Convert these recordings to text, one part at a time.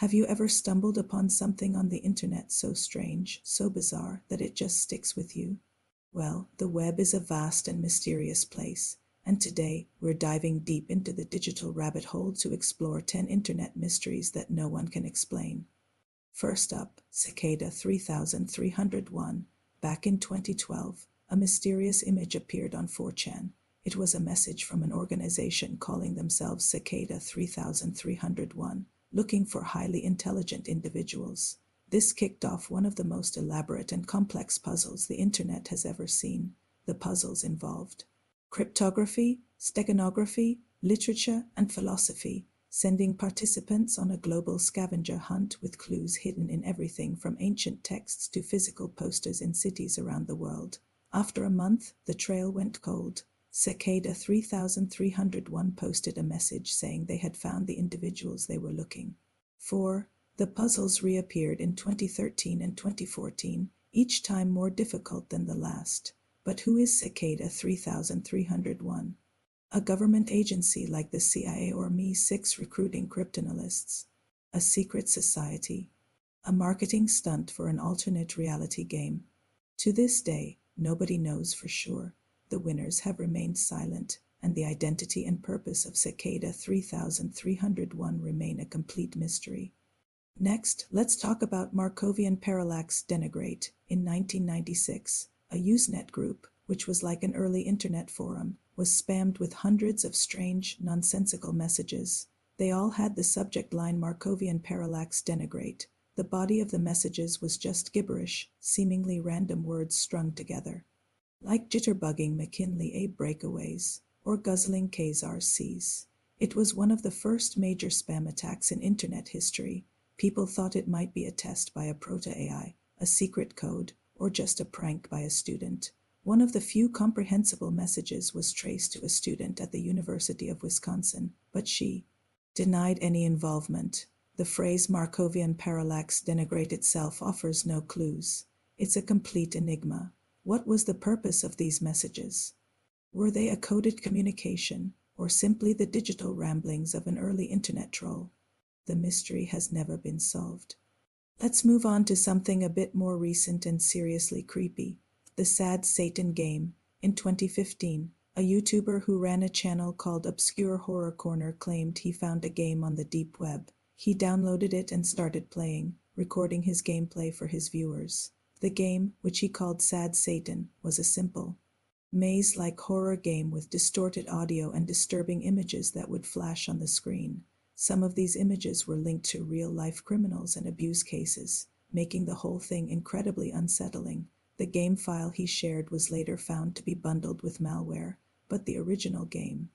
Have you ever stumbled upon something on the internet so strange, so bizarre, that it just sticks with you? Well, the web is a vast and mysterious place, and today we're diving deep into the digital rabbit hole to explore 10 internet mysteries that no one can explain. First up, Cicada 3301. Back in 2012, a mysterious image appeared on 4chan. It was a message from an organization calling themselves Cicada 3301, looking for highly intelligent individuals. This kicked off one of the most elaborate and complex puzzles the internet has ever seen. The puzzles involved cryptography, steganography, literature, and philosophy, sending participants on a global scavenger hunt with clues hidden in everything from ancient texts to physical posters in cities around the world. After a month, the trail went cold. Cicada 3301 posted a message saying they had found the individuals they were looking for. The puzzles reappeared in 2013 and 2014, each time more difficult than the last. But who is Cicada 3301? A government agency like the CIA or MI6 recruiting cryptanalysts? A secret society? A marketing stunt for an alternate reality game? To this day, nobody knows for sure. The winners have remained silent, and the identity and purpose of Cicada 3301 remain a complete mystery. Next, let's talk about Markovian parallax denigrate. In 1996, a Usenet group, which was like an early internet forum, was spammed with hundreds of strange, nonsensical messages. They all had the subject line Markovian parallax denigrate. The body of the messages was just gibberish, seemingly random words strung together. Like jitterbugging McKinley A breakaways, or guzzling Khazar Cs. It was one of the first major spam attacks in internet history. People thought it might be a test by a proto-AI, a secret code, or just a prank by a student. One of the few comprehensible messages was traced to a student at the University of Wisconsin, but she denied any involvement. The phrase Markovian parallax denigrate itself offers no clues. It's a complete enigma. What was the purpose of these messages? Were they a coded communication, or simply the digital ramblings of an early internet troll? The mystery has never been solved. Let's move on to something a bit more recent and seriously creepy. The Sad Satan game. In 2015, a YouTuber who ran a channel called Obscure Horror Corner claimed he found a game on the deep web. He downloaded it and started playing, recording his gameplay for his viewers. The game, which he called Sad Satan, was a simple, maze-like horror game with distorted audio and disturbing images that would flash on the screen. Some of these images were linked to real-life criminals and abuse cases, making the whole thing incredibly unsettling. The game file he shared was later found to be bundled with malware, but the original game,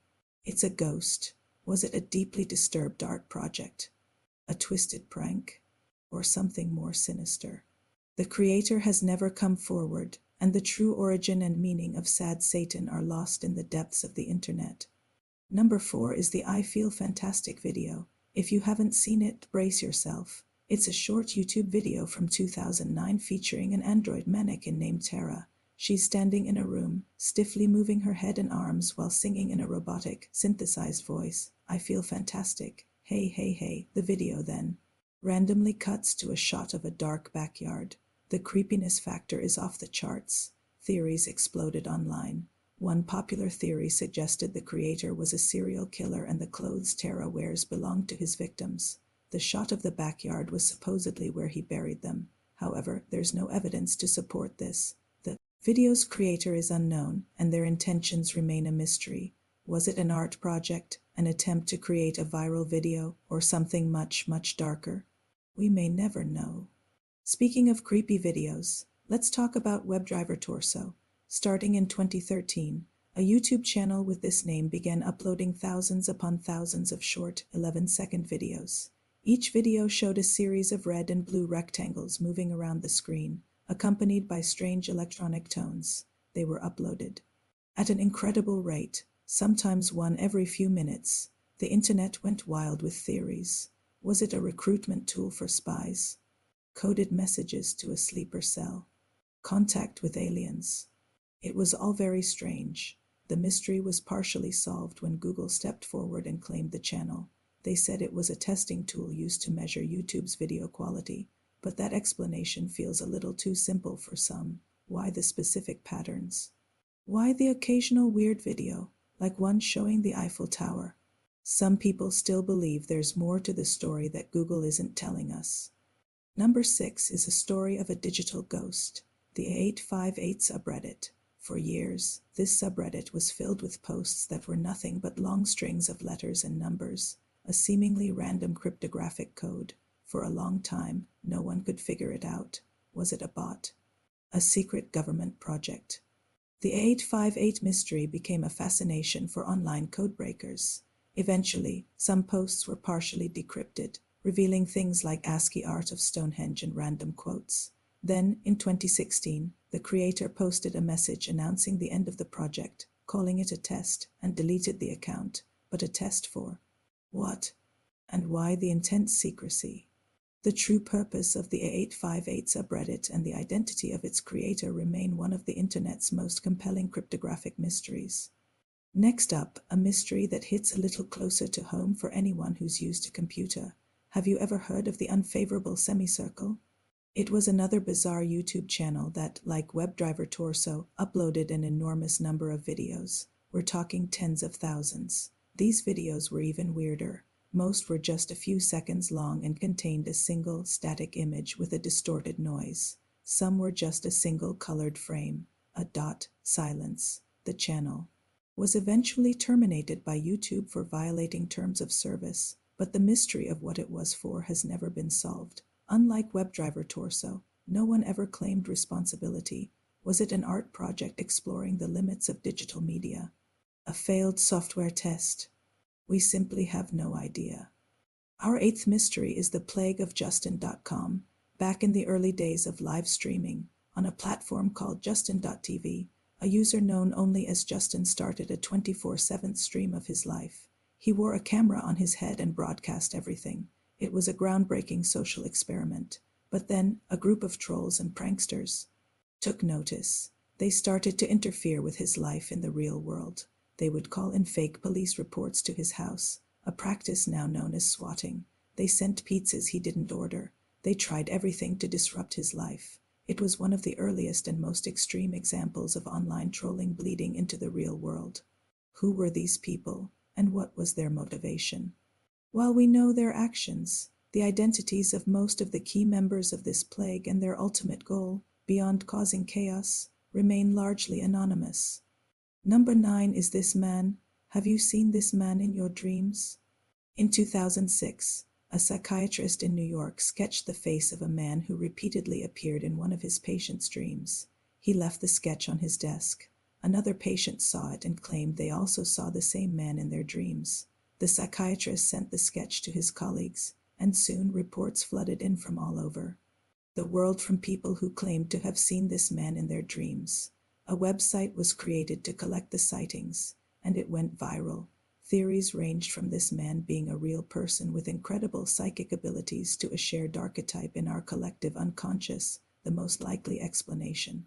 it's a ghost. Was it a deeply disturbed art project? A twisted prank? Or something more sinister? The creator has never come forward, and the true origin and meaning of Sad Satan are lost in the depths of the internet. Number 4 is the I Feel Fantastic video. If you haven't seen it, brace yourself. It's a short YouTube video from 2009 featuring an android mannequin named Tara. She's standing in a room, stiffly moving her head and arms while singing in a robotic, synthesized voice. I feel fantastic. Hey, hey, hey. The video then randomly cuts to a shot of a dark backyard. The creepiness factor is off the charts. Theories exploded online. One popular theory suggested the creator was a serial killer and the clothes Tara wears belonged to his victims. The shot of the backyard was supposedly where he buried them. However, there's no evidence to support this. The video's creator is unknown, and their intentions remain a mystery. Was it an art project, an attempt to create a viral video, or something much, much darker? We may never know. Speaking of creepy videos, let's talk about WebDriver Torso. Starting in 2013, a YouTube channel with this name began uploading thousands upon thousands of short, 11-second videos. Each video showed a series of red and blue rectangles moving around the screen, accompanied by strange electronic tones. They were uploaded at an incredible rate, sometimes one every few minutes. The internet went wild with theories. Was it a recruitment tool for spies? Coded messages to a sleeper cell? Contact with aliens? It was all very strange. The mystery was partially solved when Google stepped forward and claimed the channel. They said it was a testing tool used to measure YouTube's video quality, but that explanation feels a little too simple for some. Why the specific patterns? Why the occasional weird video, like one showing the Eiffel Tower? Some people still believe there's more to the story that Google isn't telling us. Number 6 is a story of a digital ghost, the 858 subreddit. For years, this subreddit was filled with posts that were nothing but long strings of letters and numbers, a seemingly random cryptographic code. For a long time, no one could figure it out. Was it a bot? A secret government project? The 858 mystery became a fascination for online codebreakers. Eventually, some posts were partially decrypted, revealing things like ASCII art of Stonehenge and random quotes. Then, in 2016, the creator posted a message announcing the end of the project, calling it a test, and deleted the account. But a test for what? And why the intense secrecy? The true purpose of the 858 subreddit and the identity of its creator remain one of the internet's most compelling cryptographic mysteries. Next up, a mystery that hits a little closer to home for anyone who's used a computer. Have you ever heard of the unfavorable semicircle? It was another bizarre YouTube channel that, like WebDriver Torso, uploaded an enormous number of videos. We're talking tens of thousands. These videos were even weirder. Most were just a few seconds long and contained a single, static image with a distorted noise. Some were just a single colored frame, a dot, silence. The channel was eventually terminated by YouTube for violating terms of service, but the mystery of what it was for has never been solved. Unlike WebDriver Torso, no one ever claimed responsibility. Was it an art project exploring the limits of digital media? A failed software test? We simply have no idea. Our eighth mystery is the plague of Justin.com. Back in the early days of live streaming, on a platform called Justin.tv, a user known only as Justin started a 24/7 stream of his life. He wore a camera on his head and broadcast everything. It was a groundbreaking social experiment. But then, a group of trolls and pranksters took notice. They started to interfere with his life in the real world. They would call in fake police reports to his house, a practice now known as swatting. They sent pizzas he didn't order. They tried everything to disrupt his life. It was one of the earliest and most extreme examples of online trolling bleeding into the real world. Who were these people, and what was their motivation? While we know their actions, the identities of most of the key members of this plague and their ultimate goal, beyond causing chaos, remain largely anonymous. Number 9 is this man. Have you seen this man in your dreams? In 2006, a psychiatrist in New York sketched the face of a man who repeatedly appeared in one of his patients' dreams. He left the sketch on his desk. Another patient saw it and claimed they also saw the same man in their dreams. The psychiatrist sent the sketch to his colleagues, and soon reports flooded in from all over the world from people who claimed to have seen this man in their dreams. A website was created to collect the sightings, and it went viral. Theories ranged from this man being a real person with incredible psychic abilities to a shared archetype in our collective unconscious, the most likely explanation.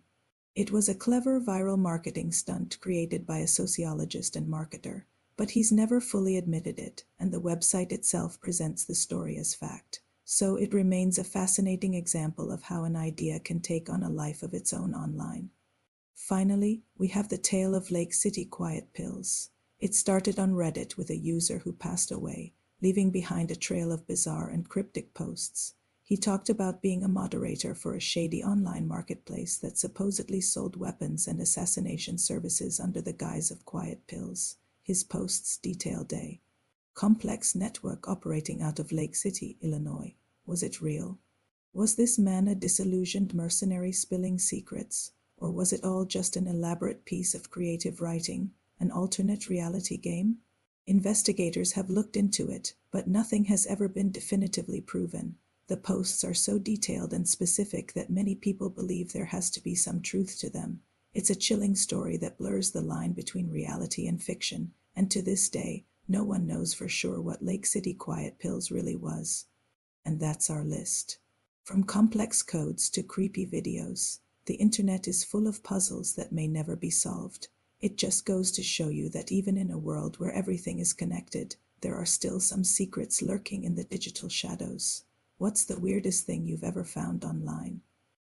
It was a clever viral marketing stunt created by a sociologist and marketer, but he's never fully admitted it, and the website itself presents the story as fact. So it remains a fascinating example of how an idea can take on a life of its own online. Finally, we have the tale of Lake City quiet pills. It started on Reddit with a user who passed away, leaving behind a trail of bizarre and cryptic posts. He talked about being a moderator for a shady online marketplace that supposedly sold weapons and assassination services under the guise of quiet pills. His posts detailed a complex network operating out of Lake City, Illinois. Was it real? Was this man a disillusioned mercenary spilling secrets? Or was it all just an elaborate piece of creative writing, an alternate reality game? Investigators have looked into it, but nothing has ever been definitively proven. The posts are so detailed and specific that many people believe there has to be some truth to them. It's a chilling story that blurs the line between reality and fiction, and to this day, no one knows for sure what Lake City quiet pills really was. And that's our list. From complex codes to creepy videos, the internet is full of puzzles that may never be solved. It just goes to show you that even in a world where everything is connected, there are still some secrets lurking in the digital shadows. What's the weirdest thing you've ever found online?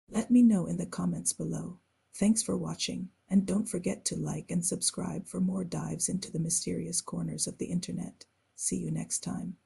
Let me know in the comments below. Thanks for watching, and don't forget to like and subscribe for more dives into the mysterious corners of the internet. See you next time.